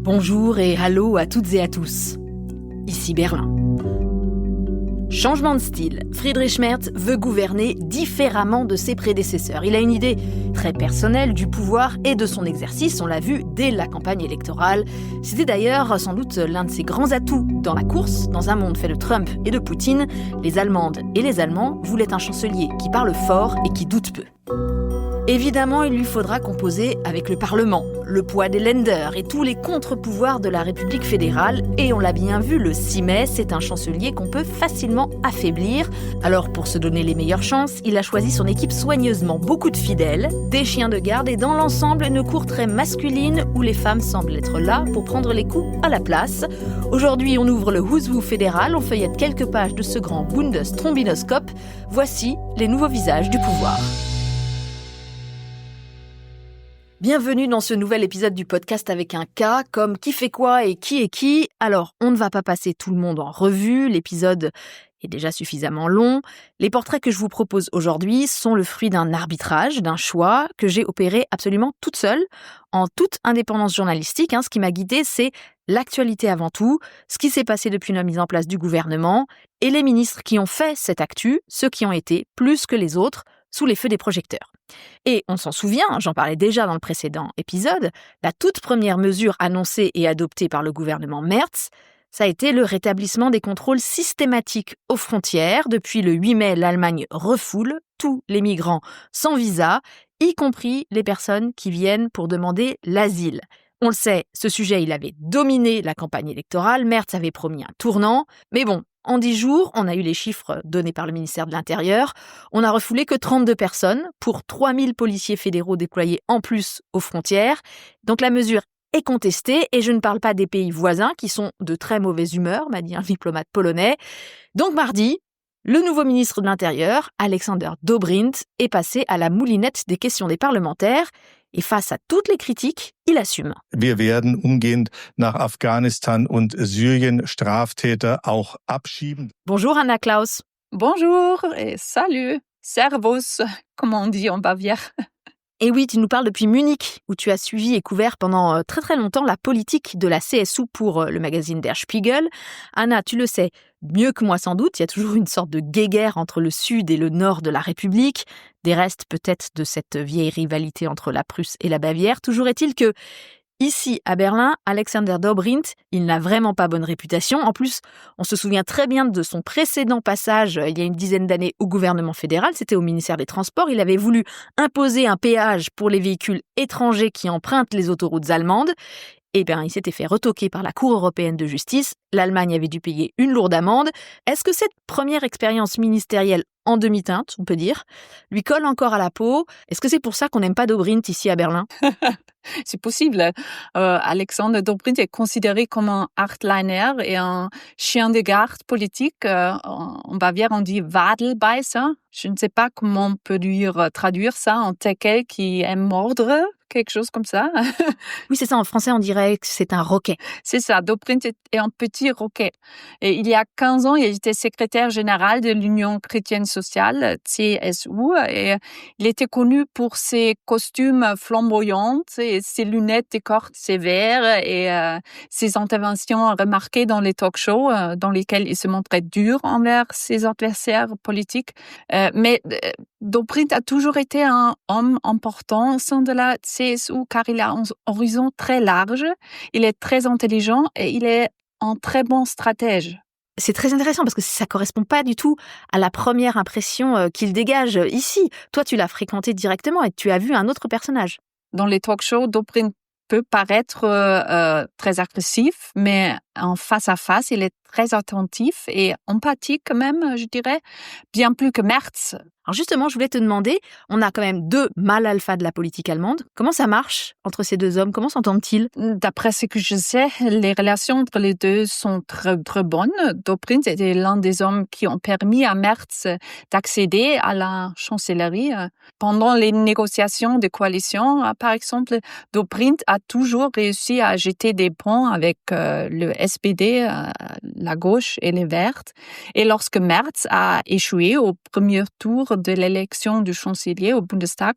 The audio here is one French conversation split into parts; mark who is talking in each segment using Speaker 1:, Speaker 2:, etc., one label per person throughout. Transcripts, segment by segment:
Speaker 1: Bonjour et hallo à toutes et à tous. Ici Berlin. Changement de style. Friedrich Merz veut gouverner différemment de ses prédécesseurs. Il a une idée très personnelle du pouvoir et de son exercice, on l'a vu dès la campagne électorale. C'était d'ailleurs sans doute l'un de ses grands atouts dans la course. Dans un monde fait de Trump et de Poutine, les Allemandes et les Allemands voulaient un chancelier qui parle fort et qui doute peu. Évidemment, il lui faudra composer avec le Parlement, le poids des Länder et tous les contre-pouvoirs de la République fédérale. Et on l'a bien vu, le 6 mai, c'est un chancelier qu'on peut facilement affaiblir. Alors pour se donner les meilleures chances, il a choisi son équipe soigneusement. Beaucoup de fidèles, des chiens de garde et dans l'ensemble une cour très masculine où les femmes semblent être là pour prendre les coups à la place. Aujourd'hui, on ouvre le Who's Who fédéral, on feuillette quelques pages de ce grand Bundestrombinoscope. Voici les nouveaux visages du pouvoir. Bienvenue dans ce nouvel épisode du podcast avec un K, comme qui fait quoi et qui est qui. Alors, on ne va pas passer tout le monde en revue, l'épisode est déjà suffisamment long. Les portraits que je vous propose aujourd'hui sont le fruit d'un arbitrage, d'un choix que j'ai opéré absolument toute seule, en toute indépendance journalistique. Ce qui m'a guidée, c'est l'actualité avant tout, ce qui s'est passé depuis la mise en place du gouvernement, et les ministres qui ont fait cette actu, ceux qui ont été, plus que les autres, sous les feux des projecteurs. Et on s'en souvient, j'en parlais déjà dans le précédent épisode, la toute première mesure annoncée et adoptée par le gouvernement Merz, ça a été le rétablissement des contrôles systématiques aux frontières. Depuis le 8 mai, l'Allemagne refoule tous les migrants sans visa, y compris les personnes qui viennent pour demander l'asile. On le sait, ce sujet, il avait dominé la campagne électorale, Merz avait promis un tournant, mais bon, en 10 jours, on a eu les chiffres donnés par le ministère de l'Intérieur, on a refoulé que 32 personnes pour 3000 policiers fédéraux déployés en plus aux frontières. Donc la mesure est contestée et je ne parle pas des pays voisins qui sont de très mauvaise humeur, m'a dit un diplomate polonais. Donc mardi, le nouveau ministre de l'Intérieur, Alexander Dobrindt, est passé à la moulinette des questions des parlementaires. Et face à toutes les critiques, il assume.
Speaker 2: Wir werden umgehend nach Afghanistan und Syrien Straftäter auch abschieben.
Speaker 1: Bonjour Anna Klaus.
Speaker 3: Bonjour et salut. Servus, comme on dit en Bavière.
Speaker 1: Et oui, tu nous parles depuis Munich, où tu as suivi et couvert pendant très très longtemps la politique de la CSU pour le magazine Der Spiegel. Anna, tu le sais mieux que moi sans doute, il y a toujours une sorte de guéguerre entre le sud et le nord de la République, des restes peut-être de cette vieille rivalité entre la Prusse et la Bavière. Toujours est-il que ici, à Berlin, Alexander Dobrindt, il n'a vraiment pas bonne réputation. En plus, on se souvient très bien de son précédent passage, il y a une dizaine d'années, au gouvernement fédéral. C'était au ministère des Transports. Il avait voulu imposer un péage pour les véhicules étrangers qui empruntent les autoroutes allemandes. Eh bien, il s'était fait retoquer par la Cour européenne de justice. L'Allemagne avait dû payer une lourde amende. Est-ce que cette première expérience ministérielle en demi-teinte, on peut dire, lui colle encore à la peau? Est-ce que c'est pour ça qu'on n'aime pas Dobrindt ici à Berlin?
Speaker 3: C'est possible. Alexander Dobrindt est considéré comme un hardliner et un chien de garde politique. En Bavière, on dit Wadelbeißer. Je ne sais pas comment on peut traduire ça en teckel qui aime mordre, quelque chose comme ça.
Speaker 1: Oui, c'est ça. En français, on dirait que c'est un roquet.
Speaker 3: C'est ça. Dobrindt est un petit roquet. Et il y a 15 ans, il était secrétaire général de l'Union chrétienne sociale, CSU, et il était connu pour ses costumes flamboyants et ses lunettes d'écorce sévères et ses interventions remarquées dans les talk-shows dans lesquels il se montrait dur envers ses adversaires politiques. Mais Dobrindt a toujours été un homme important au sein de la CSU car il a un horizon très large, il est très intelligent et il est un très bon stratège.
Speaker 1: C'est très intéressant parce que ça correspond pas du tout à la première impression qu'il dégage ici. Toi, tu l'as fréquenté directement et tu as vu un autre personnage.
Speaker 3: Dans les talk-shows, Dobrindt peut paraître très agressif, mais en face à face, il est très attentif et empathique même, je dirais, bien plus que Merz.
Speaker 1: Alors justement, je voulais te demander, on a quand même deux mâles alpha de la politique allemande. Comment ça marche entre ces deux hommes? Comment s'entendent-ils?
Speaker 3: D'après ce que je sais, les relations entre les deux sont très, très bonnes. Dobrindt était l'un des hommes qui ont permis à Merz d'accéder à la chancellerie. Pendant les négociations de coalition, par exemple, Dobrindt a toujours réussi à jeter des ponts avec le SPD, la gauche et les Verts. Et lorsque Merz a échoué au premier tour de l'élection du chancelier au Bundestag,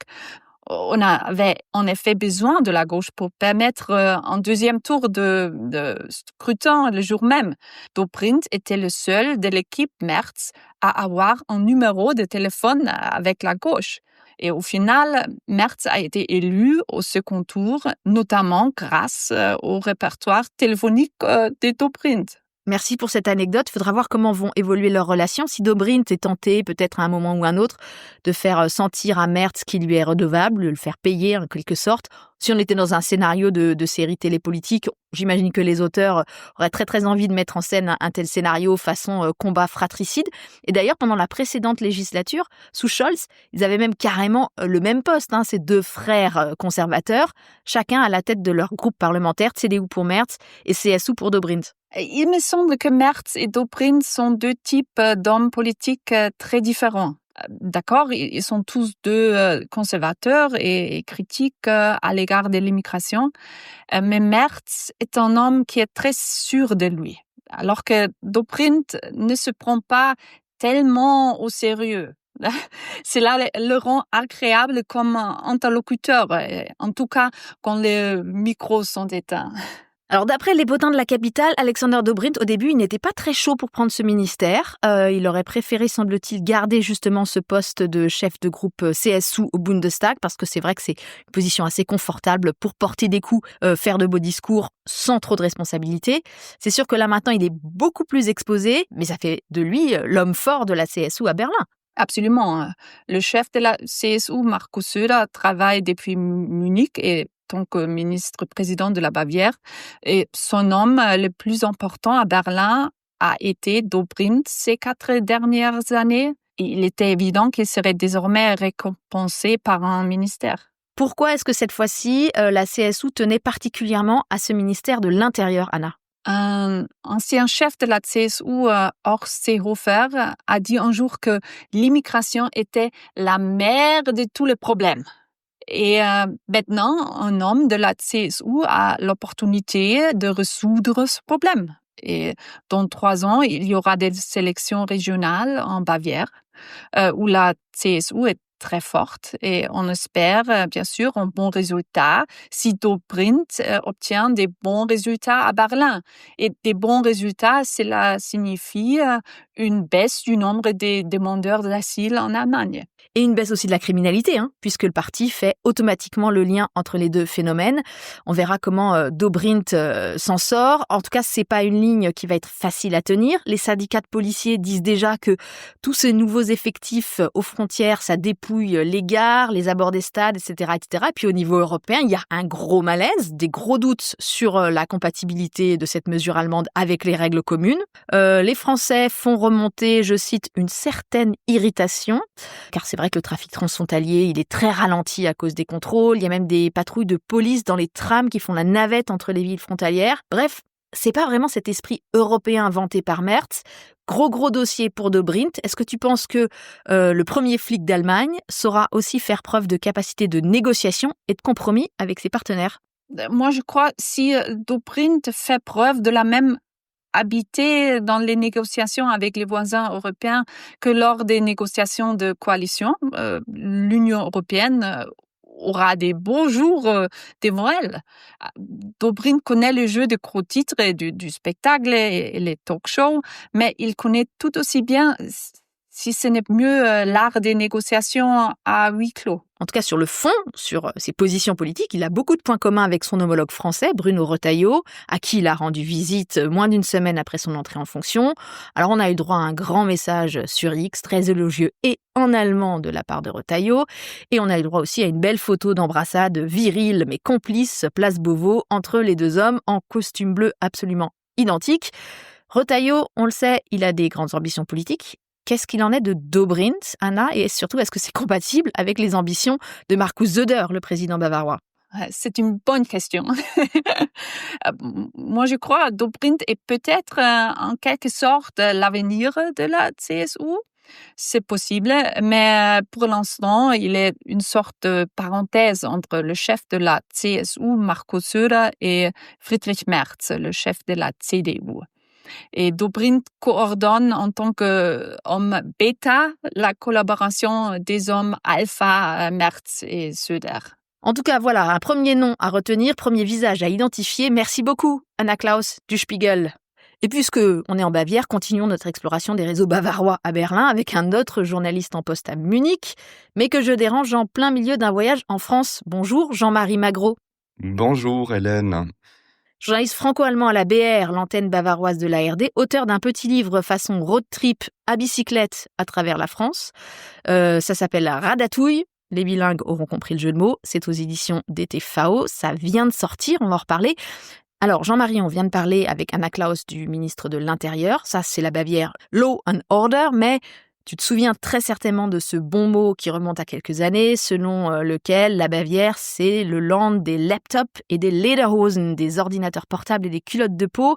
Speaker 3: On avait en effet besoin de la gauche pour permettre un deuxième tour de scrutin le jour même. Dobrindt était le seul de l'équipe Merz à avoir un numéro de téléphone avec la gauche. Et au final, Merz a été élu au second tour, notamment grâce au répertoire téléphonique de Dobrindt.
Speaker 1: Merci pour cette anecdote. Faudra voir comment vont évoluer leurs relations. Si Dobrindt est tenté, peut-être à un moment ou un autre, de faire sentir à Merz qu'il lui est redevable, de le faire payer en quelque sorte. Si on était dans un scénario de série télépolitique, j'imagine que les auteurs auraient très très envie de mettre en scène un tel scénario façon combat fratricide. Et d'ailleurs, pendant la précédente législature, sous Scholz, ils avaient même carrément le même poste, ces deux frères conservateurs, chacun à la tête de leur groupe parlementaire, CDU pour Merz et CSU pour Dobrindt.
Speaker 3: Il me semble que Merz et Dobrindt sont deux types d'hommes politiques très différents. D'accord, ils sont tous deux conservateurs et critiques à l'égard de l'immigration, mais Merz est un homme qui est très sûr de lui, alors que Dobrindt ne se prend pas tellement au sérieux. Cela le rend agréable comme interlocuteur, en tout cas quand les micros sont éteints.
Speaker 1: Alors d'après les potins de la capitale, Alexander Dobrindt, au début, il n'était pas très chaud pour prendre ce ministère. Il aurait préféré, semble-t-il, garder justement ce poste de chef de groupe CSU au Bundestag, parce que c'est vrai que c'est une position assez confortable pour porter des coups, faire de beaux discours sans trop de responsabilités. C'est sûr que là maintenant, il est beaucoup plus exposé, mais ça fait de lui l'homme fort de la CSU à Berlin.
Speaker 3: Absolument. Le chef de la CSU, Markus Söder, travaille depuis Munich et tant que ministre-président de la Bavière. Et son homme le plus important à Berlin a été Dobrindt ces 4 dernières années. Et il était évident qu'il serait désormais récompensé par un ministère.
Speaker 1: Pourquoi est-ce que cette fois-ci, la CSU tenait particulièrement à ce ministère de l'Intérieur, Anna ?
Speaker 3: Un ancien chef de la CSU, Horst Seehofer, a dit un jour que l'immigration était la mère de tous les problèmes. Et maintenant, un homme de la CSU a l'opportunité de résoudre ce problème. Et dans 3 ans, il y aura des élections régionales en Bavière, où la CSU est très forte et on espère bien sûr un bon résultat si Dobrindt obtient des bons résultats à Berlin. Et des bons résultats, cela signifie une baisse du nombre des demandeurs d'asile en Allemagne.
Speaker 1: Et une baisse aussi de la criminalité, puisque le parti fait automatiquement le lien entre les deux phénomènes. On verra comment Dobrindt s'en sort. En tout cas, c'est pas une ligne qui va être facile à tenir. Les syndicats de policiers disent déjà que tous ces nouveaux effectifs aux frontières, ça dépouille les gares, les abords des stades, etc., etc. Et puis au niveau européen, il y a un gros malaise, des gros doutes sur la compatibilité de cette mesure allemande avec les règles communes. Les Français font remonter, je cite, une certaine irritation, car c'est vrai que le trafic transfrontalier, il est très ralenti à cause des contrôles. Il y a même des patrouilles de police dans les trams qui font la navette entre les villes frontalières. Bref, c'est pas vraiment cet esprit européen vanté par Merz. Gros dossier pour Dobrindt. Est-ce que tu penses que le premier flic d'Allemagne saura aussi faire preuve de capacité de négociation et de compromis avec ses partenaires ?
Speaker 3: Moi, je crois si Dobrindt fait preuve de la même habité dans les négociations avec les voisins européens que lors des négociations de coalition. L'Union européenne aura des beaux jours devant elle. Dobrindt connaît le jeu de gros titres et du spectacle et les talk-shows, mais il connaît tout aussi bien, si ce n'est mieux, l'art des négociations à huis clos.
Speaker 1: En tout cas, sur le fond, sur ses positions politiques, il a beaucoup de points communs avec son homologue français, Bruno Retailleau, à qui il a rendu visite moins d'une semaine après son entrée en fonction. Alors, on a eu droit à un grand message sur X, très élogieux et en allemand de la part de Retailleau. Et on a eu droit aussi à une belle photo d'embrassade virile mais complice, place Beauvau, entre les deux hommes en costume bleu absolument identique. Retailleau, on le sait, il a des grandes ambitions politiques. Qu'est-ce qu'il en est de Dobrindt, Anna, et surtout, est-ce que c'est compatible avec les ambitions de Markus Söder, le président bavarois ?
Speaker 3: C'est une bonne question. Moi, je crois que Dobrindt est peut-être en quelque sorte l'avenir de la CSU. C'est possible, mais pour l'instant, il est une sorte de parenthèse entre le chef de la CSU, Markus Söder, et Friedrich Merz, le chef de la CDU. Et Dobrindt coordonne en tant qu'homme bêta la collaboration des hommes alpha, Merz et Söder.
Speaker 1: En tout cas, voilà, un premier nom à retenir, premier visage à identifier. Merci beaucoup, Anna Klaus du Spiegel. Et puisque on est en Bavière, continuons notre exploration des réseaux bavarois à Berlin avec un autre journaliste en poste à Munich, mais que je dérange en plein milieu d'un voyage en France. Bonjour, Jean-Marie Magro.
Speaker 4: Bonjour Hélène.
Speaker 1: Journaliste franco-allemand à la BR, l'antenne bavaroise de l'ARD, auteur d'un petit livre façon road trip à bicyclette à travers la France. Ça s'appelle Radatouille. Les bilingues auront compris le jeu de mots. C'est aux éditions DTFAO. Ça vient de sortir, on va en reparler. Alors, Jean-Marie, on vient de parler avec Anna Klaus du ministre de l'Intérieur. Ça, c'est la Bavière Law and Order, mais tu te souviens très certainement de ce bon mot qui remonte à quelques années, selon lequel la Bavière, c'est le land des laptops et des Lederhosen, des ordinateurs portables et des culottes de peau.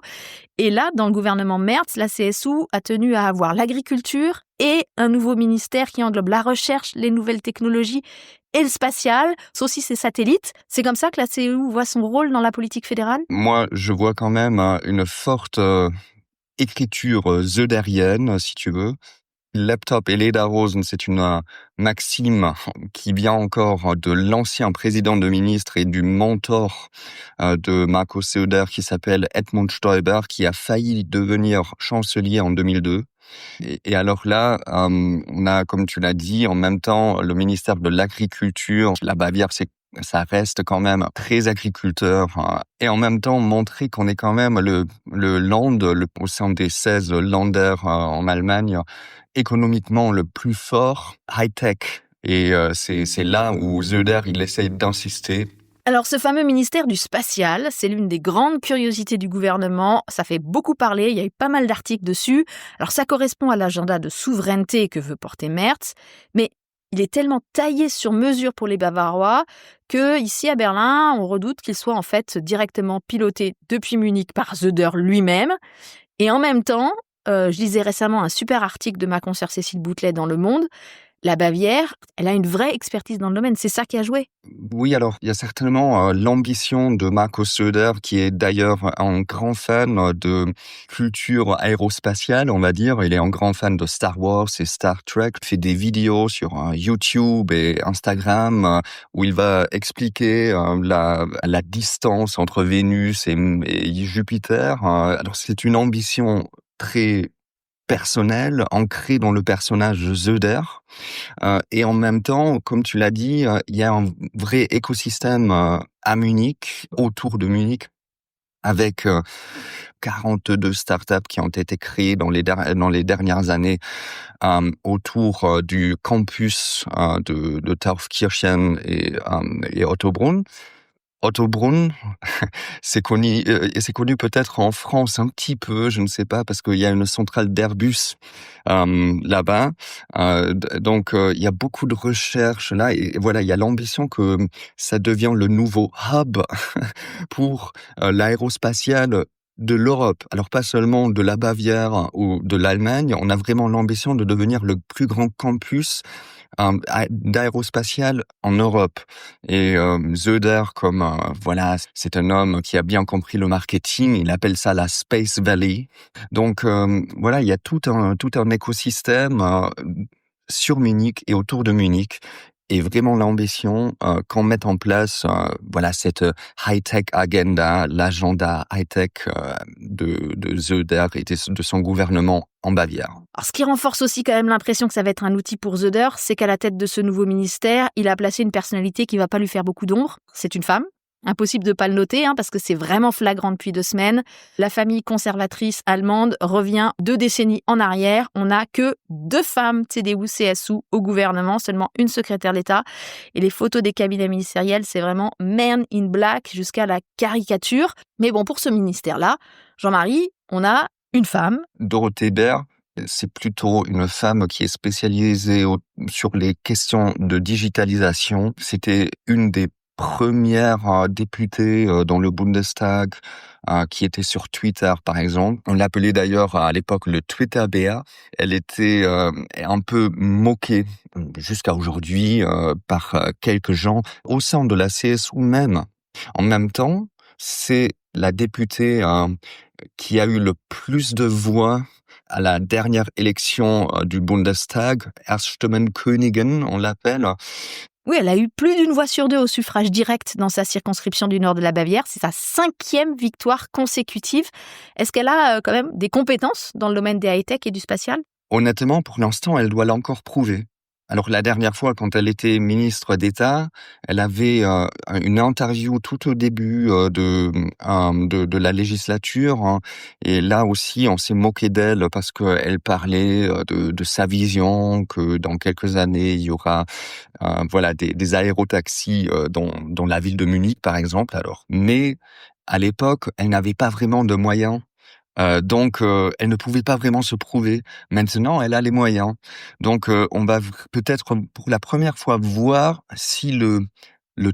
Speaker 1: Et là, dans le gouvernement Merz, la CSU a tenu à avoir l'agriculture et un nouveau ministère qui englobe la recherche, les nouvelles technologies et le spatial, c'est aussi ses satellites. C'est comme ça que la CSU voit son rôle dans la politique fédérale ?
Speaker 4: Moi, je vois quand même une forte écriture söderienne, si tu veux. Laptop et Lederhosen, c'est une maxime qui vient encore de l'ancien président de ministre et du mentor de Markus Söder qui s'appelle Edmund Stoiber, qui a failli devenir chancelier en 2002. Et alors là, on a, comme tu l'as dit, en même temps, le ministère de l'Agriculture. La Bavière, ça reste quand même très agriculteur. Et en même temps, montrer qu'on est quand même le land, au sein des 16 Länder en Allemagne, économiquement le plus fort, high-tech. Et c'est là où Söder, il essaye d'insister.
Speaker 1: Alors, ce fameux ministère du spatial, c'est l'une des grandes curiosités du gouvernement. Ça fait beaucoup parler, il y a eu pas mal d'articles dessus. Alors, ça correspond à l'agenda de souveraineté que veut porter Merz, mais il est tellement taillé sur mesure pour les Bavarois que ici à Berlin, on redoute qu'il soit en fait directement piloté depuis Munich par Söder lui-même. Et en même temps, je lisais récemment un super article de ma consoeur Cécile Boutelet dans Le Monde. La Bavière, elle a une vraie expertise dans le domaine. C'est ça qui a joué.
Speaker 4: Oui, alors, il y a certainement l'ambition de Markus Söder, qui est d'ailleurs un grand fan de culture aérospatiale, on va dire. Il est un grand fan de Star Wars et Star Trek. Il fait des vidéos sur YouTube et Instagram où il va expliquer la distance entre Vénus et Jupiter. Alors, c'est une ambition très personnel, ancré dans le personnage Söder. Et en même temps, comme tu l'as dit, il y a un vrai écosystème à Munich, autour de Munich, avec 42 startups qui ont été créées dans les dernières années autour du campus de Taufkirchen et Ottobrunn. Ottobrunn, c'est connu peut-être en France un petit peu, je ne sais pas, parce qu'il y a une centrale d'Airbus là-bas. Donc, il y a beaucoup de recherches là. Et voilà, il y a l'ambition que ça devient le nouveau hub pour l'aérospatiale de l'Europe. Alors, pas seulement de la Bavière ou de l'Allemagne. On a vraiment l'ambition de devenir le plus grand campus d'aérospatial en Europe. Et Söder, voilà, c'est un homme qui a bien compris le marketing, il appelle ça la Space Valley. Donc voilà, il y a tout un écosystème sur Munich et autour de Munich. Et vraiment l'ambition qu'on mette en place voilà cette high-tech agenda, l'agenda high-tech de Söder et de son gouvernement en Bavière.
Speaker 1: Alors, ce qui renforce aussi quand même l'impression que ça va être un outil pour Söder, c'est qu'à la tête de ce nouveau ministère, il a placé une personnalité qui va pas lui faire beaucoup d'ombre. C'est une femme. Impossible de pas le noter, parce que c'est vraiment flagrant depuis 2 semaines. La famille conservatrice allemande revient 2 décennies en arrière. On n'a que 2 femmes CDU-CSU au gouvernement, seulement une secrétaire d'État. Et les photos des cabinets ministériels, c'est vraiment Men in Black jusqu'à la caricature. Mais bon, pour ce ministère-là, Jean-Marie, on a une femme.
Speaker 4: Dorothée Bär, c'est plutôt une femme qui est spécialisée sur les questions de digitalisation. C'était une des première députée dans le Bundestag qui était sur Twitter, par exemple. On l'appelait d'ailleurs à l'époque le Twitter BA. Elle était un peu moquée jusqu'à aujourd'hui par quelques gens au sein de la CSU même. En même temps, c'est la députée qui a eu le plus de voix à la dernière élection du Bundestag, Erststimmenkönigin, on l'appelle.
Speaker 1: Oui, elle a eu plus d'une voix sur 2 au suffrage direct dans sa circonscription du nord de la Bavière. C'est sa 5e victoire consécutive. Est-ce qu'elle a quand même des compétences dans le domaine des high-tech et du spatial?
Speaker 4: Honnêtement, pour l'instant, elle doit l'encore prouver. Alors la dernière fois, quand elle était ministre d'État, elle avait une interview tout au début de la législature, hein, et là aussi, on s'est moqué d'elle parce qu'elle parlait de sa vision, que dans quelques années, il y aura des aérotaxis dans la ville de Munich, par exemple. Alors, mais à l'époque, elle n'avait pas vraiment de moyens. Donc, elle ne pouvait pas vraiment se prouver. Maintenant, elle a les moyens. Donc, on va peut-être pour la première fois voir si le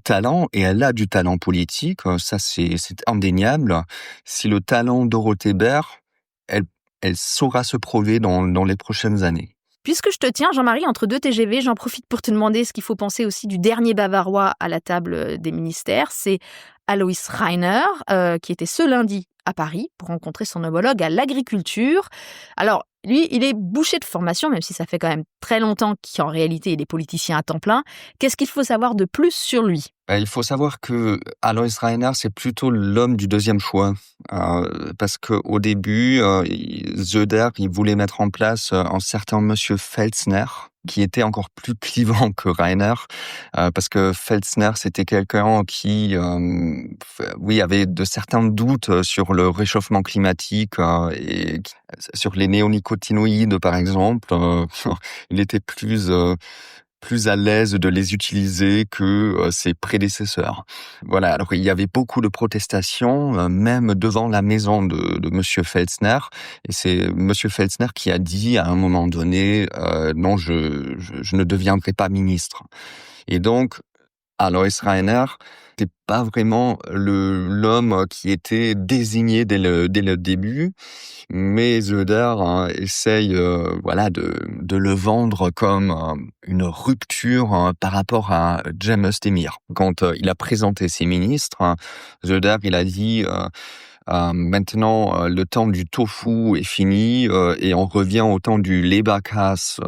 Speaker 4: talent, et elle a du talent politique, ça c'est indéniable, si le talent Dorothée Baird, elle saura se prouver dans les prochaines années.
Speaker 1: Puisque je te tiens, Jean-Marie, entre 2 TGV, j'en profite pour te demander ce qu'il faut penser aussi du dernier Bavarois à la table des ministères. C'est Alois Rainer, qui était ce lundi à Paris pour rencontrer son homologue à l'agriculture. Alors, lui, il est boucher de formation, même si ça fait quand même très longtemps qu'en réalité, il est politicien à temps plein. Qu'est-ce qu'il faut savoir de plus sur lui ?
Speaker 4: Il faut savoir que Alois Rainer, c'est plutôt l'homme du deuxième choix. Parce qu'au début, Söder, il voulait mettre en place un certain monsieur Felsner, qui était encore plus clivant que Rainer, parce que Felsner, c'était quelqu'un qui avait de certains doutes sur le réchauffement climatique et sur les néonicotinoïdes, par exemple. Il était plus à l'aise de les utiliser que ses prédécesseurs. Voilà, alors il y avait beaucoup de protestations, même devant la maison de Monsieur Felsner, et c'est Monsieur Felsner qui a dit à un moment donné non, je ne deviendrai pas ministre. Et donc, Alois Rainer n'était pas vraiment l'homme qui était désigné dès le début, mais Söder essaye de le vendre comme une rupture par rapport à Cem Özdemir. Quand il a présenté ses ministres, Söder il a dit maintenant le temps du tofu est fini et on revient au temps du Leberkäse.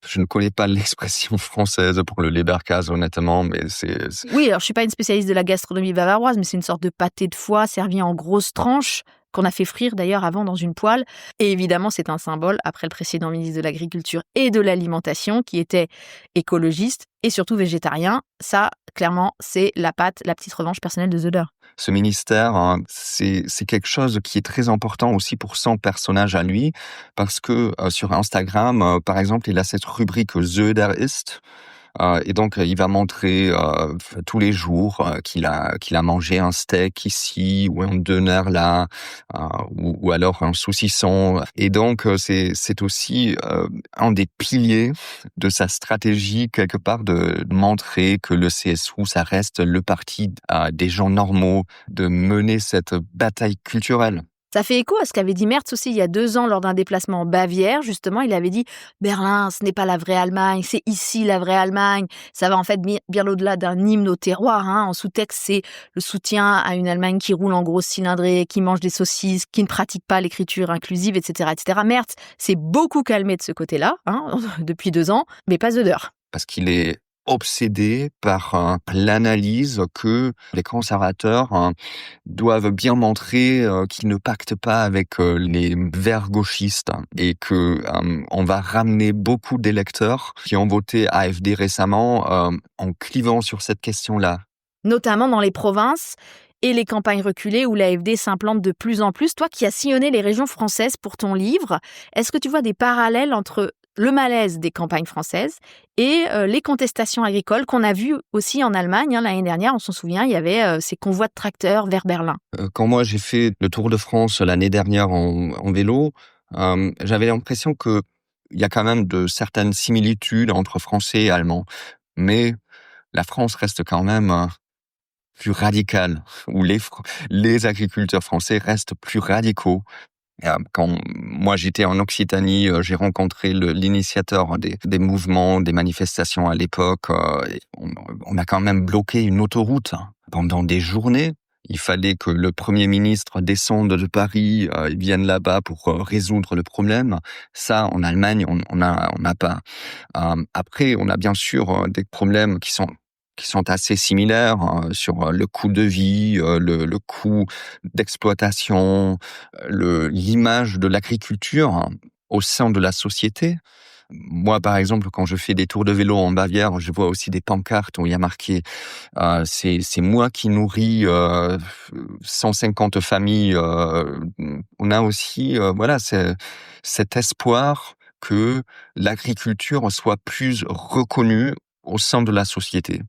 Speaker 4: Je ne connais pas l'expression française pour le Leberkäse, honnêtement, mais c'est...
Speaker 1: Oui, alors je suis pas une spécialiste de la gastronomie bavaroise, mais c'est une sorte de pâté de foie servi en grosses tranches, qu'on a fait frire d'ailleurs avant dans une poêle. Et évidemment, c'est un symbole après le précédent ministre de l'Agriculture et de l'Alimentation, qui était écologiste et surtout végétarien. Ça, clairement, c'est la petite revanche personnelle de Söder.
Speaker 4: Ce ministère, c'est quelque chose qui est très important aussi pour son personnage à lui, parce que sur Instagram, par exemple, il a cette rubrique Söder ist, et donc il va montrer tous les jours qu'il a mangé un steak ici ou un döner là, ou alors un saucisson. Et donc c'est aussi un des piliers de sa stratégie quelque part de montrer que le CSU ça reste le parti des gens normaux, de mener cette bataille culturelle.
Speaker 1: Ça fait écho à ce qu'avait dit Merz aussi il y a 2 ans lors d'un déplacement en Bavière. Justement, il avait dit « Berlin, ce n'est pas la vraie Allemagne, c'est ici la vraie Allemagne ». Ça va en fait bien au-delà d'un hymne au terroir. En sous-texte, c'est le soutien à une Allemagne qui roule en grosse cylindrée, qui mange des saucisses, qui ne pratique pas l'écriture inclusive, etc. etc. Merz s'est beaucoup calmé de ce côté-là depuis 2 ans, mais pas Söder.
Speaker 4: Parce qu'il est obsédé par l'analyse que les conservateurs doivent bien montrer qu'ils ne pactent pas avec les verts gauchistes et que on va ramener beaucoup d'électeurs qui ont voté AfD récemment en clivant sur cette question-là.
Speaker 1: Notamment dans les provinces et les campagnes reculées où l'AfD s'implante de plus en plus. Toi qui as sillonné les régions françaises pour ton livre, est-ce que tu vois des parallèles entre le malaise des campagnes françaises et les contestations agricoles qu'on a vues aussi en Allemagne. L'année dernière, on s'en souvient, il y avait ces convois de tracteurs vers Berlin.
Speaker 4: Quand moi j'ai fait le Tour de France l'année dernière en vélo, j'avais l'impression qu'il y a quand même de certaines similitudes entre Français et Allemands. Mais la France reste quand même plus radicale, où les agriculteurs français restent plus radicaux. Quand moi j'étais en Occitanie, j'ai rencontré l'initiateur des mouvements, des manifestations à l'époque. On a quand même bloqué une autoroute pendant des journées. il fallait que le Premier ministre descende de Paris et vienne là-bas pour résoudre le problème. Ça, en Allemagne, on n'a pas. Après, on a bien sûr des problèmes qui sont assez similaires sur le coût de vie, le coût d'exploitation, l'image de l'agriculture au sein de la société. Moi, par exemple, quand je fais des tours de vélo en Bavière, je vois aussi des pancartes où il y a marqué c'est moi qui nourris 150 familles. On a aussi cet espoir que l'agriculture soit plus reconnue au sein de la société.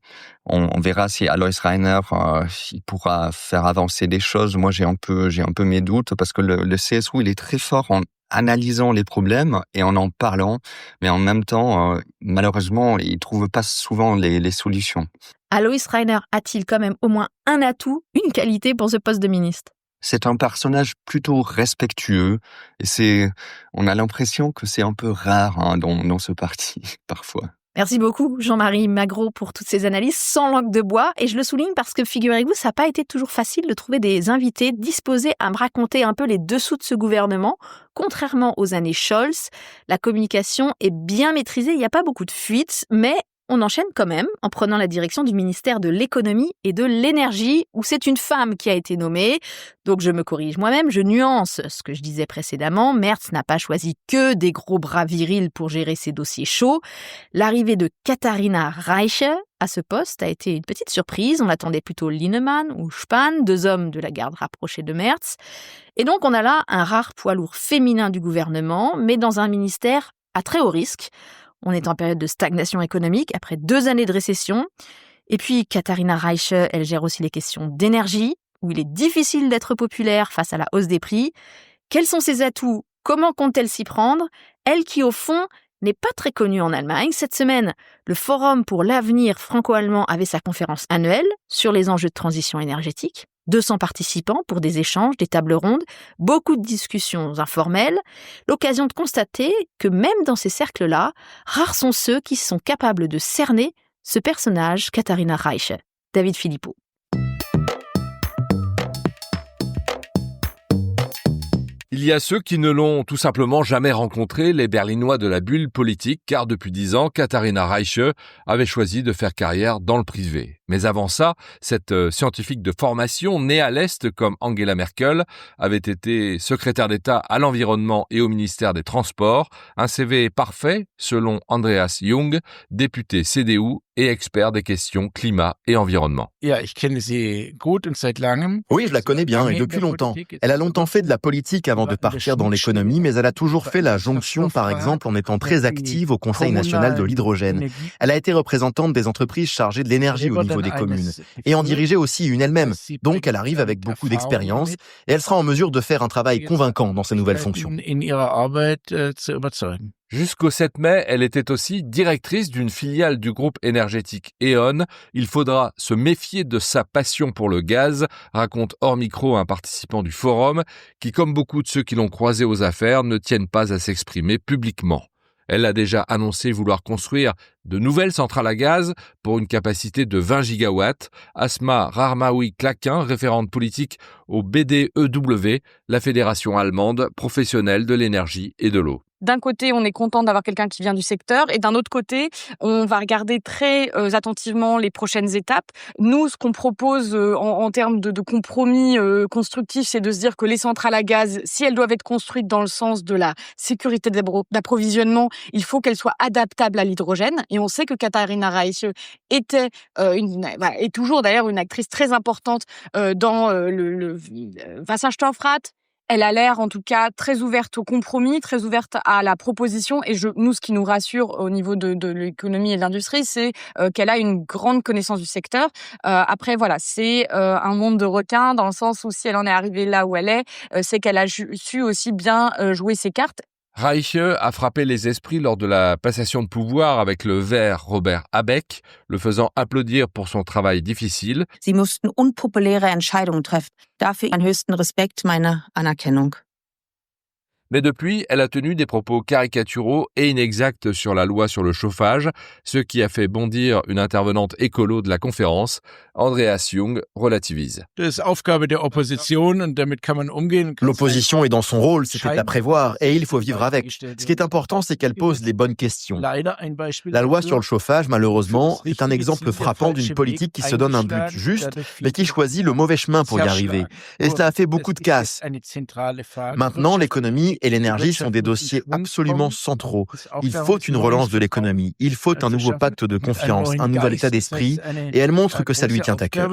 Speaker 4: On verra si Alois Reiner il pourra faire avancer des choses. Moi, j'ai un peu mes doutes parce que le CSU, il est très fort en analysant les problèmes et en parlant, mais en même temps, malheureusement, il trouve pas souvent les solutions.
Speaker 1: Alois Reiner a-t-il quand même au moins un atout, une qualité pour ce poste de ministre ?
Speaker 4: C'est un personnage plutôt respectueux et on a l'impression que c'est un peu rare dans ce parti parfois.
Speaker 1: Merci beaucoup Jean-Marie Magro pour toutes ces analyses sans langue de bois. Et je le souligne parce que figurez-vous, ça n'a pas été toujours facile de trouver des invités disposés à me raconter un peu les dessous de ce gouvernement. Contrairement aux années Scholz, la communication est bien maîtrisée, il n'y a pas beaucoup de fuites, mais on enchaîne quand même en prenant la direction du ministère de l'économie et de l'énergie, où c'est une femme qui a été nommée. Donc je me corrige moi-même, je nuance ce que je disais précédemment. Merz n'a pas choisi que des gros bras virils pour gérer ses dossiers chauds. L'arrivée de Katharina Reiche à ce poste a été une petite surprise. On attendait plutôt Linnemann ou Spahn, deux hommes de la garde rapprochée de Merz. Et donc on a là un rare poids lourd féminin du gouvernement, mais dans un ministère à très haut risque. On est en période de stagnation économique après 2 années de récession. Et puis, Katharina Reiche, elle gère aussi les questions d'énergie, où il est difficile d'être populaire face à la hausse des prix. Quels sont ses atouts ? Comment compte-t-elle s'y prendre ? Elle qui, au fond, n'est pas très connue en Allemagne. Cette semaine, le Forum pour l'avenir franco-allemand avait sa conférence annuelle sur les enjeux de transition énergétique. 200 participants pour des échanges, des tables rondes, beaucoup de discussions informelles. L'occasion de constater que même dans ces cercles-là, rares sont ceux qui sont capables de cerner ce personnage, Katharina Reiche. David Philippot.
Speaker 5: Il y a ceux qui ne l'ont tout simplement jamais rencontré, les Berlinois de la bulle politique, car depuis 10 ans, Katharina Reiche avait choisi de faire carrière dans le privé. Mais avant ça, cette scientifique de formation, née à l'Est comme Angela Merkel, avait été secrétaire d'État à l'environnement et au ministère des Transports, un CV parfait selon Andreas Jung, député CDU et expert des questions climat et environnement.
Speaker 6: Oui, je la connais bien et depuis longtemps. Elle a longtemps fait de la politique avant de partir dans l'économie, mais elle a toujours fait la jonction, par exemple, en étant très active au Conseil national de l'hydrogène. Elle a été représentante des entreprises chargées de l'énergie au niveau des communes et en dirigeait aussi une elle-même. Donc elle arrive avec beaucoup d'expérience et elle sera en mesure de faire un travail convaincant dans ses nouvelles fonctions.
Speaker 5: Jusqu'au 7 mai, elle était aussi directrice d'une filiale du groupe énergétique E.ON. Il faudra se méfier de sa passion pour le gaz, raconte hors micro un participant du forum, qui, comme beaucoup de ceux qui l'ont croisé aux affaires, ne tiennent pas à s'exprimer publiquement. Elle a déjà annoncé vouloir construire de nouvelles centrales à gaz pour une capacité de 20 gigawatts. Asma Rarmaoui-Claquin, référente politique au BDEW, la fédération allemande professionnelle de l'énergie et de l'eau.
Speaker 3: D'un côté, on est content d'avoir quelqu'un qui vient du secteur et d'un autre côté, on va regarder très attentivement les prochaines étapes. Nous, ce qu'on propose en termes de compromis constructifs, c'est de se dire que les centrales à gaz, si elles doivent être construites dans le sens de la sécurité d'approvisionnement, il faut qu'elles soient adaptables à l'hydrogène. Et on sait que Katharina Reiche est toujours d'ailleurs une actrice très importante dans le Wasserstoffrat. Elle a l'air, en tout cas, très ouverte au compromis, très ouverte à la proposition. Et nous, ce qui nous rassure au niveau de l'économie et de l'industrie, c'est qu'elle a une grande connaissance du secteur. Après, voilà, c'est un monde de requins, dans le sens où si elle en est arrivée là où elle est, c'est qu'elle a su aussi bien jouer ses cartes.
Speaker 5: Reiche a frappé les esprits lors de la passation de pouvoir avec le Vert Robert Habeck, le faisant applaudir pour son travail difficile.
Speaker 7: Sie mussten unpopuläre Entscheidungen treffen. Dafür einen höchsten Respekt, meine Anerkennung.
Speaker 5: Mais depuis, elle a tenu des propos caricaturaux et inexacts sur la loi sur le chauffage, ce qui a fait bondir une intervenante écolo de la conférence. Andreas Jung relativise.
Speaker 6: L'opposition est dans son rôle, c'était à prévoir, et il faut vivre avec. Ce qui est important, c'est qu'elle pose les bonnes questions. La loi sur le chauffage, malheureusement, est un exemple frappant d'une politique qui se donne un but juste, mais qui choisit le mauvais chemin pour y arriver. Et cela a fait beaucoup de casse. Maintenant, l'économie et l'énergie sont des dossiers absolument centraux. Il faut une relance de l'économie. Il faut un nouveau pacte de confiance, un nouvel état d'esprit, et elle montre que ça lui tient à cœur.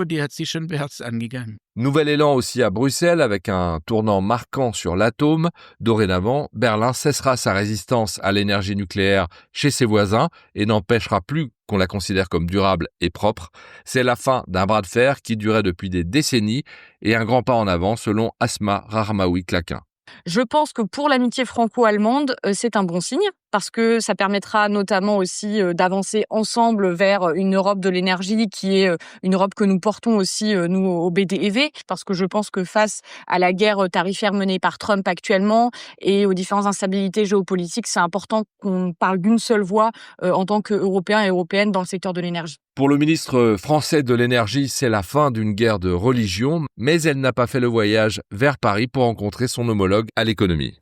Speaker 5: Nouvel élan aussi à Bruxelles avec un tournant marquant sur l'atome. Dorénavant, Berlin cessera sa résistance à l'énergie nucléaire chez ses voisins et n'empêchera plus qu'on la considère comme durable et propre. C'est la fin d'un bras de fer qui durait depuis des décennies et un grand pas en avant selon Asma Rahmaoui-Claquin.
Speaker 7: Je pense que pour l'amitié franco-allemande, c'est un bon signe parce que ça permettra notamment aussi d'avancer ensemble vers une Europe de l'énergie qui est une Europe que nous portons aussi, nous, au BDEV. Parce que je pense que face à la guerre tarifaire menée par Trump actuellement et aux différentes instabilités géopolitiques, c'est important qu'on parle d'une seule voix en tant qu'Européens et Européennes dans le secteur de l'énergie.
Speaker 5: Pour le ministre français de l'énergie, c'est la fin d'une guerre de religion, mais elle n'a pas fait le voyage vers Paris pour rencontrer son homologue à l'économie.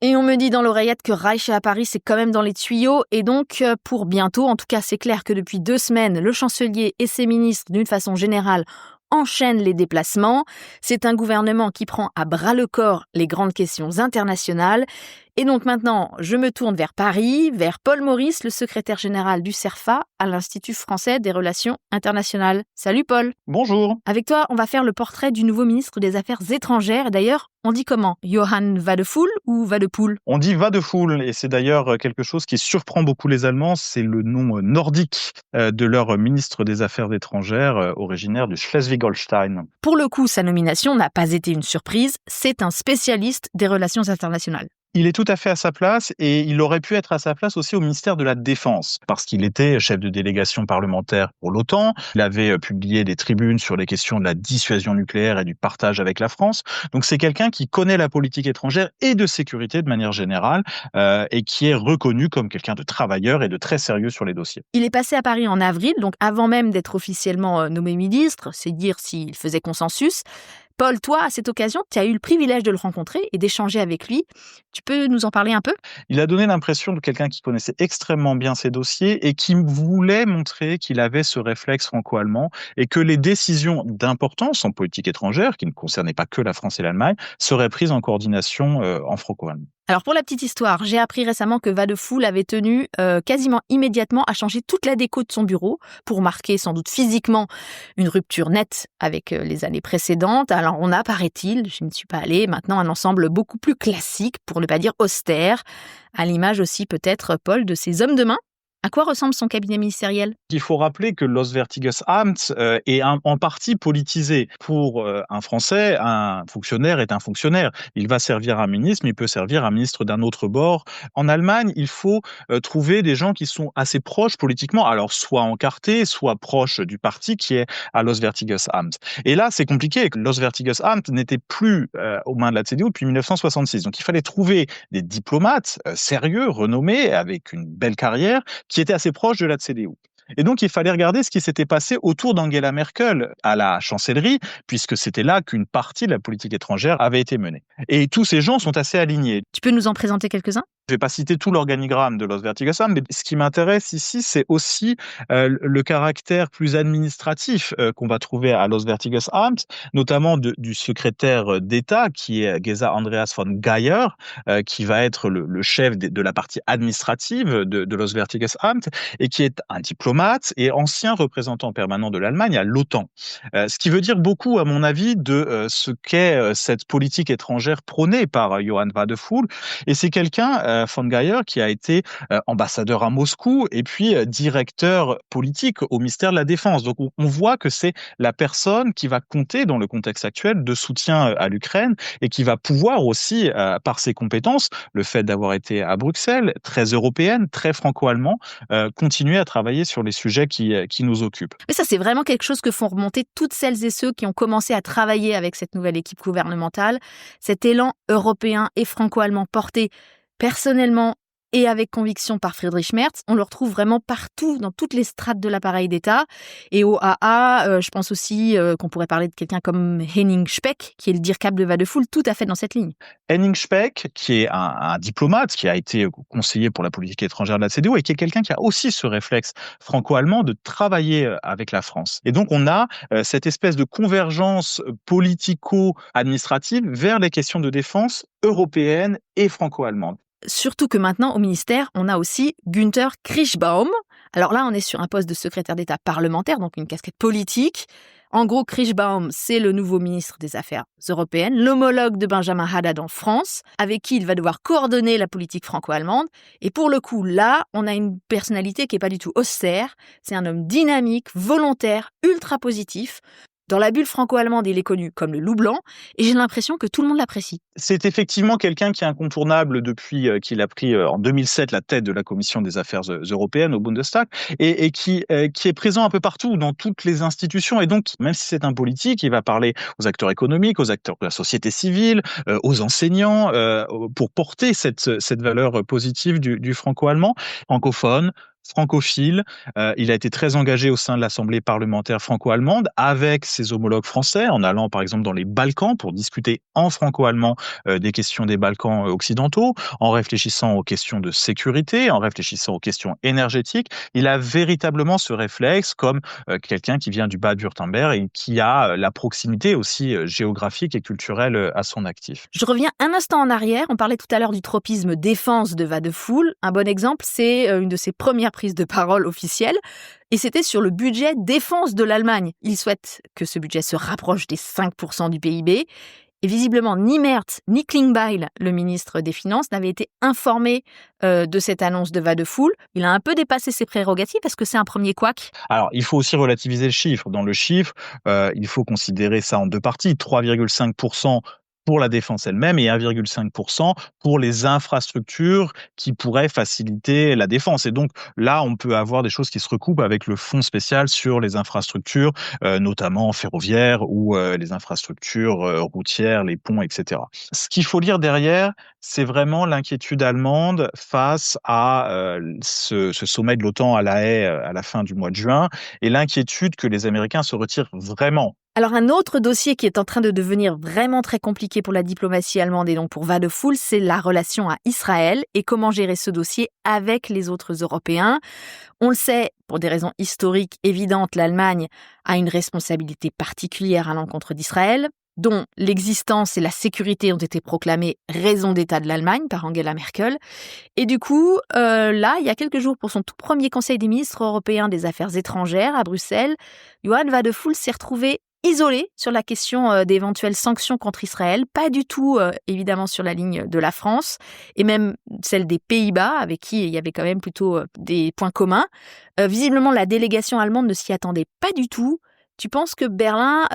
Speaker 1: Et on me dit dans l'oreillette que Reich à Paris, c'est quand même dans les tuyaux. Et donc, pour bientôt, en tout cas, c'est clair que depuis 2 semaines, le chancelier et ses ministres, d'une façon générale, enchaînent les déplacements. C'est un gouvernement qui prend à bras-le-corps les grandes questions internationales. Et donc maintenant, je me tourne vers Paris, vers Paul Maurice, le secrétaire général du CERFA, à l'Institut français des relations internationales. Salut Paul.
Speaker 2: Bonjour.
Speaker 1: Avec toi, on va faire le portrait du nouveau ministre des Affaires étrangères. Et d'ailleurs, on dit comment ? Johann Wadephul ou Wadepoul ?
Speaker 2: On dit Wadephul, et c'est d'ailleurs quelque chose qui surprend beaucoup les Allemands. C'est le nom nordique de leur ministre des Affaires étrangères, originaire du Schleswig-Holstein.
Speaker 1: Pour le coup, sa nomination n'a pas été une surprise. C'est un spécialiste des relations internationales.
Speaker 2: Il est tout à fait à sa place et il aurait pu être à sa place aussi au ministère de la Défense parce qu'il était chef de délégation parlementaire pour l'OTAN. Il avait publié des tribunes sur les questions de la dissuasion nucléaire et du partage avec la France. Donc c'est quelqu'un qui connaît la politique étrangère et de sécurité de manière générale et qui est reconnu comme quelqu'un de travailleur et de très sérieux sur les dossiers.
Speaker 1: Il est passé à Paris en avril, donc avant même d'être officiellement nommé ministre, c'est dire s'il faisait consensus. Paul, toi, à cette occasion, tu as eu le privilège de le rencontrer et d'échanger avec lui. Tu peux nous en parler un peu ?
Speaker 2: Il a donné l'impression de quelqu'un qui connaissait extrêmement bien ses dossiers et qui voulait montrer qu'il avait ce réflexe franco-allemand et que les décisions d'importance en politique étrangère, qui ne concernaient pas que la France et l'Allemagne, seraient prises en coordination en franco-allemand.
Speaker 1: Alors pour la petite histoire, j'ai appris récemment que Wadephul avait tenu quasiment immédiatement à changer toute la déco de son bureau pour marquer sans doute physiquement une rupture nette avec les années précédentes. Alors on a, paraît-il, je ne suis pas allée, maintenant un ensemble beaucoup plus classique, pour ne pas dire austère, à l'image aussi peut-être, Paul, de ses hommes de main. À quoi ressemble son cabinet ministériel ?
Speaker 2: Il faut rappeler que l'Auswärtiges Amt est en partie politisé. Pour un Français, un fonctionnaire est un fonctionnaire. Il va servir un ministre, mais il peut servir un ministre d'un autre bord. En Allemagne, il faut trouver des gens qui sont assez proches politiquement, alors soit encartés, soit proches du parti qui est à l'Auswärtiges Amt. Et là, c'est compliqué. L'Auswärtiges Amt n'était plus aux mains de la CDU depuis 1966. Donc il fallait trouver des diplomates sérieux, renommés, avec une belle carrière, qui était assez proche de la CDU. Et donc, il fallait regarder ce qui s'était passé autour d'Angela Merkel à la chancellerie, puisque c'était là qu'une partie de la politique étrangère avait été menée. Et tous ces gens sont assez alignés.
Speaker 1: Tu peux nous en présenter quelques-uns ?
Speaker 2: Je ne vais pas citer tout l'organigramme de l'Auswärtiges Amt, mais ce qui m'intéresse ici, c'est aussi le caractère plus administratif qu'on va trouver à l'Auswärtiges Amt, notamment du secrétaire d'État, qui est Gesa Andreas von Geier, qui va être le chef de la partie administrative de l'Auswärtiges Amt, et qui est un diplomate et ancien représentant permanent de l'Allemagne à l'OTAN. Ce qui veut dire beaucoup, à mon avis, de ce qu'est cette politique étrangère prônée par Johann Wadephul. Et c'est quelqu'un... von Geier, qui a été ambassadeur à Moscou et puis directeur politique au ministère de la Défense. Donc on voit que c'est la personne qui va compter dans le contexte actuel de soutien à l'Ukraine et qui va pouvoir aussi, par ses compétences, le fait d'avoir été à Bruxelles, très européenne, très franco-allemand, continuer à travailler sur les sujets qui nous occupent.
Speaker 1: Mais ça, c'est vraiment quelque chose que font remonter toutes celles et ceux qui ont commencé à travailler avec cette nouvelle équipe gouvernementale. Cet élan européen et franco-allemand porté personnellement et avec conviction par Friedrich Merz, on le retrouve vraiment partout, dans toutes les strates de l'appareil d'État. Et au AA, je pense aussi qu'on pourrait parler de quelqu'un comme Henning Speck, qui est le DIRCAP de Wadephul, tout à fait dans cette ligne.
Speaker 2: Henning Speck, qui est un diplomate, qui a été conseiller pour la politique étrangère de la CDU, et qui est quelqu'un qui a aussi ce réflexe franco-allemand de travailler avec la France. Et donc, on a cette espèce de convergence politico-administrative vers les questions de défense européennes et franco-allemandes.
Speaker 1: Surtout que maintenant, au ministère, on a aussi Günther Kriechbaum. Alors là, on est sur un poste de secrétaire d'État parlementaire, donc une casquette politique. En gros, Kriechbaum, c'est le nouveau ministre des Affaires européennes, l'homologue de Benjamin Haddad en France, avec qui il va devoir coordonner la politique franco-allemande. Et pour le coup, là, on a une personnalité qui n'est pas du tout austère. C'est un homme dynamique, volontaire, ultra positif. Dans la bulle franco-allemande, il est connu comme le loup blanc, et j'ai l'impression que tout le monde l'apprécie.
Speaker 2: C'est effectivement quelqu'un qui est incontournable depuis qu'il a pris en 2007 la tête de la Commission des Affaires européennes au Bundestag, et qui est présent un peu partout, dans toutes les institutions. Et donc, même si c'est un politique, il va parler aux acteurs économiques, aux acteurs de la société civile, aux enseignants, pour porter cette valeur positive du franco-allemand, francophone, francophile. Il a été très engagé au sein de l'Assemblée parlementaire franco-allemande avec ses homologues français, en allant par exemple dans les Balkans pour discuter en franco-allemand des questions des Balkans occidentaux, en réfléchissant aux questions de sécurité, en réfléchissant aux questions énergétiques. Il a véritablement ce réflexe comme quelqu'un qui vient du bas du Württemberg et qui a la proximité aussi géographique et culturelle à son actif.
Speaker 1: Je reviens un instant en arrière. On parlait tout à l'heure du tropisme défense de Wadephul. Un bon exemple, c'est une de ses premières prises de parole officielle. Et c'était sur le budget défense de l'Allemagne. Il souhaite que ce budget se rapproche des 5% du PIB. Et visiblement, ni Merz, ni Klingbeil, le ministre des Finances, n'avaient été informés de cette annonce de Wadephul. Il a un peu dépassé ses prérogatives parce que c'est un premier couac.
Speaker 2: Alors, il faut aussi relativiser le chiffre. Dans le chiffre, il faut considérer ça en deux parties. 3,5% pour la défense elle-même et 1,5% pour les infrastructures qui pourraient faciliter la défense. Et donc là, on peut avoir des choses qui se recoupent avec le fonds spécial sur les infrastructures, notamment ferroviaires ou les infrastructures routières, les ponts, etc. Ce qu'il faut lire derrière, c'est vraiment l'inquiétude allemande face à ce sommet de l'OTAN à La Haye à la fin du mois de juin, et l'inquiétude que les Américains se retirent vraiment.
Speaker 1: Alors un autre dossier qui est en train de devenir vraiment très compliqué pour la diplomatie allemande et donc pour Wadephul, c'est la relation à Israël et comment gérer ce dossier avec les autres Européens. On le sait, pour des raisons historiques évidentes, l'Allemagne a une responsabilité particulière à l'encontre d'Israël, dont l'existence et la sécurité ont été proclamées raison d'État de l'Allemagne par Angela Merkel. Et du coup, là, il y a quelques jours, pour son tout premier Conseil des ministres européens des Affaires étrangères à Bruxelles, Johann Wadephul s'est retrouvé isolé sur la question d'éventuelles sanctions contre Israël, pas du tout évidemment sur la ligne de la France et même celle des Pays-Bas avec qui il y avait quand même plutôt des points communs. Visiblement, la délégation allemande ne s'y attendait pas du tout. Tu penses que Berlin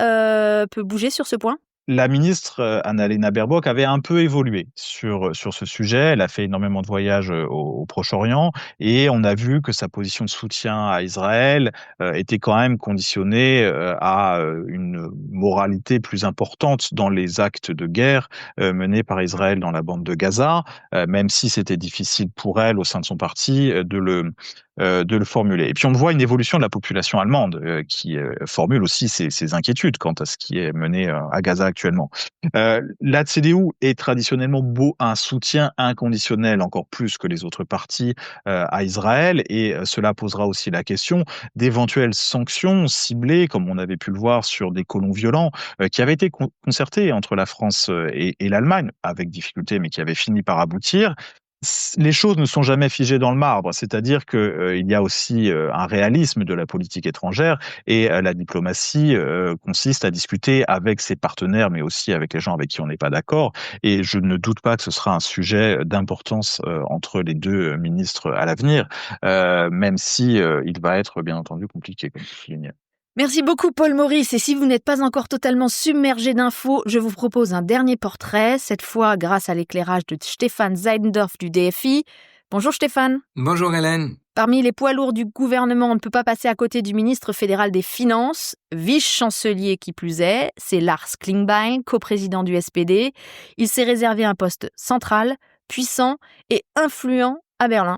Speaker 1: peut bouger sur ce point ?
Speaker 2: La ministre Annalena Baerbock avait un peu évolué sur ce sujet. Elle a fait énormément de voyages au Proche-Orient et on a vu que sa position de soutien à Israël était quand même conditionnée à une moralité plus importante dans les actes de guerre menés par Israël dans la bande de Gaza, même si c'était difficile pour elle, au sein de son parti, de le formuler. Et puis on voit une évolution de la population allemande qui formule aussi ses inquiétudes quant à ce qui est mené à Gaza actuellement. La CDU est traditionnellement un soutien inconditionnel, encore plus que les autres partis, à Israël, et cela posera aussi la question d'éventuelles sanctions ciblées, comme on avait pu le voir sur des colons violents, qui avaient été concertées entre la France et l'Allemagne, avec difficulté, mais qui avaient fini par aboutir. Les choses ne sont jamais figées dans le marbre, c'est-à-dire qu'il y a aussi un réalisme de la politique étrangère et la diplomatie consiste à discuter avec ses partenaires, mais aussi avec les gens avec qui on n'est pas d'accord. Et je ne doute pas que ce sera un sujet d'importance entre les deux ministres à l'avenir, même si il va être bien entendu compliqué, comme tu soulignais.
Speaker 1: Merci beaucoup Paul Maurice, et si vous n'êtes pas encore totalement submergé d'infos, je vous propose un dernier portrait, cette fois grâce à l'éclairage de Stéphane Seidendorf du DFI. Bonjour Stéphane.
Speaker 8: Bonjour Hélène.
Speaker 1: Parmi les poids lourds du gouvernement, on ne peut pas passer à côté du ministre fédéral des Finances, vice-chancelier qui plus est, c'est Lars Klingbeil, coprésident du SPD. Il s'est réservé un poste central, puissant et influent à Berlin.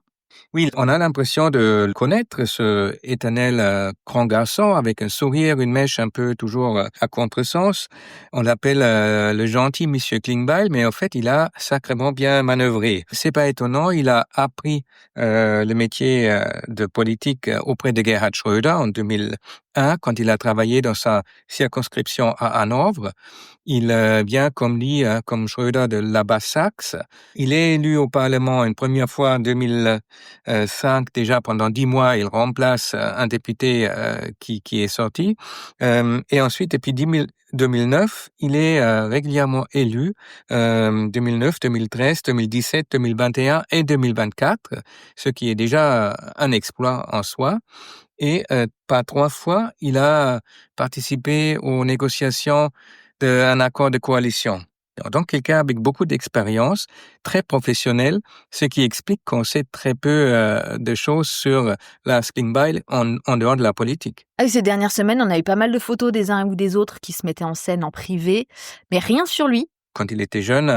Speaker 8: Oui, on a l'impression de le connaître, ce éternel grand garçon avec un sourire, une mèche un peu toujours à contresens. On l'appelle le gentil Monsieur Klingbeil, mais en fait, il a sacrément bien manœuvré. C'est pas étonnant, il a appris le métier de politique auprès de Gerhard Schröder en 2001, quand il a travaillé dans sa circonscription à Hanovre. Il vient comme lui, comme Schröder de la Basse-Saxe. Il est élu au Parlement une première fois en 2005. Déjà pendant 10 mois, il remplace un député qui est sorti. Et ensuite, depuis 2009, il est régulièrement élu 2009, 2013, 2017, 2021 et 2024, ce qui est déjà un exploit en soi. Et par 3 fois, il a participé aux négociations d'un accord de coalition. Donc, quelqu'un avec beaucoup d'expérience, très professionnel, ce qui explique qu'on sait très peu de choses sur Lars Klingbeil en dehors de la politique.
Speaker 1: Ces dernières semaines, on a eu pas mal de photos des uns ou des autres qui se mettaient en scène en privé, mais rien sur lui.
Speaker 8: Quand il était jeune,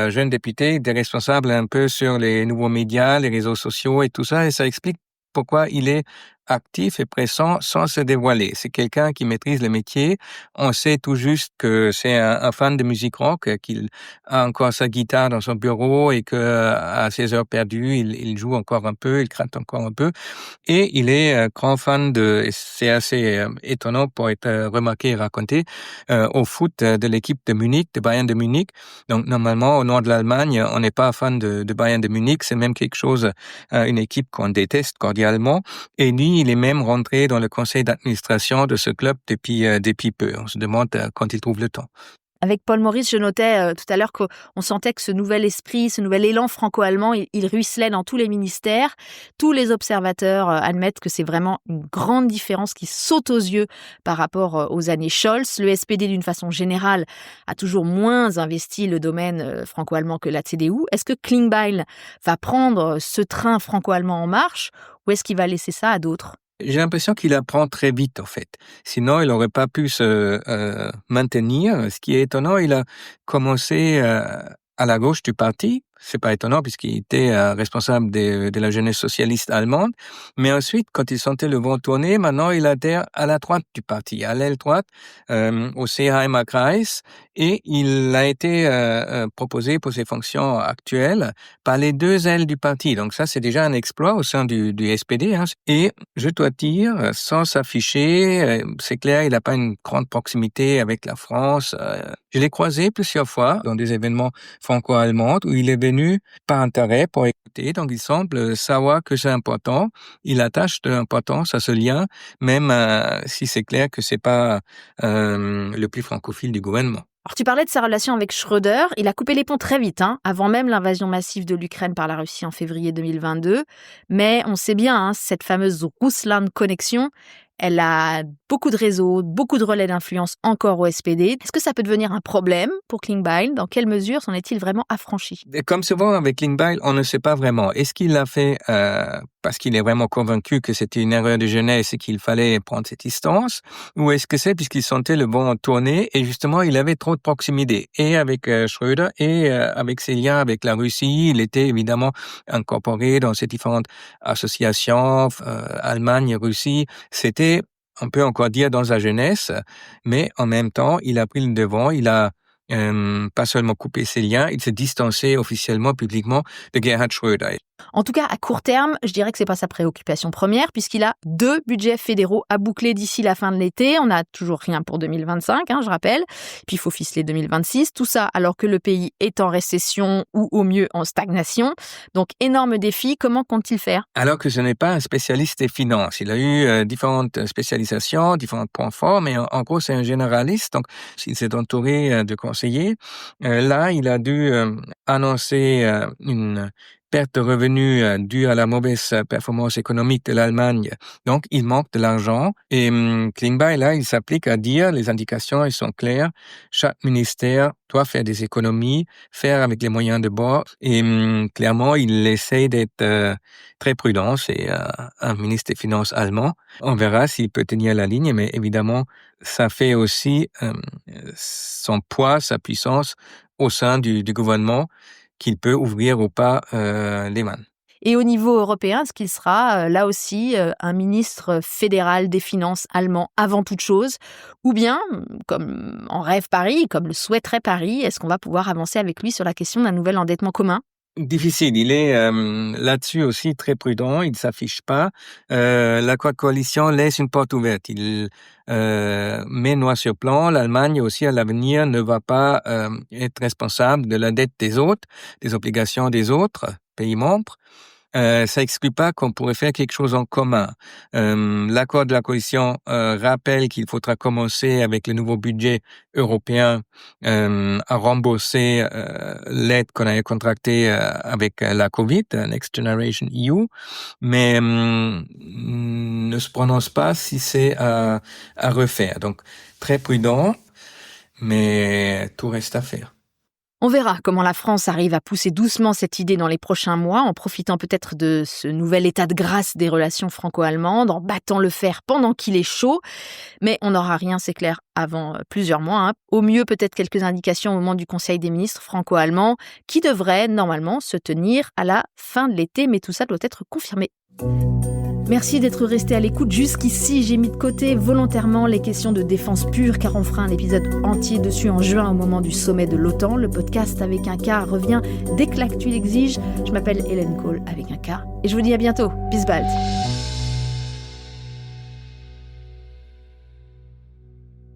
Speaker 8: jeune député, il était responsable un peu sur les nouveaux médias, les réseaux sociaux et tout ça, et ça explique pourquoi il est actif et pressant sans se dévoiler. C'est quelqu'un qui maîtrise le métier. On sait tout juste que c'est un fan de musique rock, qu'il a encore sa guitare dans son bureau et que à ses heures perdues, il joue encore un peu, il gratte encore un peu. Et il est grand fan c'est assez étonnant pour être remarqué et raconté, au foot de l'équipe de Munich, de Bayern de Munich. Donc normalement, au nord de l'Allemagne, on n'est pas fan de Bayern de Munich. C'est même quelque chose, une équipe qu'on déteste cordialement. Et lui, il est même rentré dans le conseil d'administration de ce club depuis peu. On se demande quand il trouve le temps.
Speaker 1: Avec Paul Maurice, je notais tout à l'heure qu'on sentait que ce nouvel esprit, ce nouvel élan franco-allemand, il ruisselait dans tous les ministères. Tous les observateurs admettent que c'est vraiment une grande différence qui saute aux yeux par rapport aux années Scholz. Le SPD, d'une façon générale, a toujours moins investi le domaine franco-allemand que la CDU. Est-ce que Klingbeil va prendre ce train franco-allemand en marche ou est-ce qu'il va laisser ça à d'autres ?
Speaker 8: J'ai l'impression qu'il apprend très vite, en fait. Sinon, il n'aurait pas pu se maintenir. Ce qui est étonnant, il a commencé à la gauche du parti. C'est pas étonnant puisqu'il était responsable de la jeunesse socialiste allemande. Mais ensuite, quand il sentait le vent tourner, maintenant il adhère à la droite du parti, à l'aile droite, au Seeheimer Kreis. Et il a été proposé pour ses fonctions actuelles par les 2 ailes du parti. Donc ça, c'est déjà un exploit au sein du SPD. Hein. Et je dois dire, sans s'afficher, c'est clair, il n'a pas une grande proximité avec la France. Je l'ai croisé plusieurs fois dans des événements franco-allemands où il est venu par intérêt pour écouter. Donc, il semble savoir que c'est important. Il attache de l'importance à ce lien, même si c'est clair que c'est pas le plus francophile du gouvernement.
Speaker 1: Alors, tu parlais de sa relation avec Schröder. Il a coupé les ponts très vite, avant même l'invasion massive de l'Ukraine par la Russie en février 2022. Mais on sait bien, cette fameuse Russland Connection, elle a beaucoup de réseaux, beaucoup de relais d'influence encore au SPD. Est-ce que ça peut devenir un problème pour Klingbeil ? Dans quelle mesure s'en est-il vraiment affranchi ?
Speaker 8: Comme souvent avec Klingbeil, on ne sait pas vraiment. Est-ce qu'il l'a fait parce qu'il est vraiment convaincu que c'était une erreur de jeunesse et qu'il fallait prendre ses distances ? Ou est-ce que c'est puisqu'il sentait le vent tourner et justement il avait trop de proximité et avec Schröder et avec ses liens avec la Russie. Il était évidemment incorporé dans ces différentes associations, Allemagne, Russie. C'était, on peut encore dire, dans sa jeunesse, mais en même temps, il a pris le devant, il a pas seulement coupé ses liens, il s'est distancé officiellement, publiquement de Gerhard Schröder.
Speaker 1: En tout cas, à court terme, je dirais que c'est pas sa préoccupation première, puisqu'il a 2 budgets fédéraux à boucler d'ici la fin de l'été. On n'a toujours rien pour 2025, je rappelle. Puis il faut ficeler 2026. Tout ça alors que le pays est en récession ou au mieux en stagnation. Donc, énorme défi. Comment compte-t-il faire ?
Speaker 8: Alors que ce n'est pas un spécialiste des finances. Il a eu différentes spécialisations, différents points forts, mais en gros, c'est un généraliste. Donc, il s'est entouré de conseillers. Là, il a dû annoncer une perte de revenus due à la mauvaise performance économique de l'Allemagne. Donc, il manque de l'argent. Et Klingbeil, là, il s'applique à dire, les indications, elles sont claires. Chaque ministère doit faire des économies, faire avec les moyens de bord. Et clairement, il essaie d'être très prudent. C'est un ministre des Finances allemand. On verra s'il peut tenir la ligne, mais évidemment, ça fait aussi son poids, sa puissance au sein du gouvernement, qu'il peut ouvrir ou pas les vannes.
Speaker 1: Et au niveau européen, est-ce qu'il sera là aussi un ministre fédéral des Finances allemand avant toute chose? Ou bien, comme en rêve Paris, comme le souhaiterait Paris, est-ce qu'on va pouvoir avancer avec lui sur la question d'un nouvel endettement commun?
Speaker 8: Difficile. Il est là-dessus aussi très prudent. Il ne s'affiche pas. L'accord de coalition laisse une porte ouverte. Il met noir sur blanc. L'Allemagne aussi à l'avenir ne va pas être responsable de la dette des autres, des obligations des autres pays membres. Ça exclut pas qu'on pourrait faire quelque chose en commun. L'accord de la coalition rappelle qu'il faudra commencer avec le nouveau budget européen à rembourser l'aide qu'on avait contractée avec la Covid, Next Generation EU, mais ne se prononce pas si c'est à refaire. Donc très prudent, mais tout reste à faire.
Speaker 1: On verra comment la France arrive à pousser doucement cette idée dans les prochains mois, en profitant peut-être de ce nouvel état de grâce des relations franco-allemandes, en battant le fer pendant qu'il est chaud. Mais on n'aura rien, c'est clair, avant plusieurs mois. Au mieux, peut-être quelques indications au moment du Conseil des ministres franco-allemands, qui devrait normalement se tenir à la fin de l'été, mais tout ça doit être confirmé. Merci d'être resté à l'écoute jusqu'ici. J'ai mis de côté volontairement les questions de défense pure car on fera un épisode entier dessus en juin au moment du sommet de l'OTAN. Le podcast avec un K revient dès que l'actu l'exige. Je m'appelle Hélène Cole avec un K et je vous dis à bientôt. Peace bald.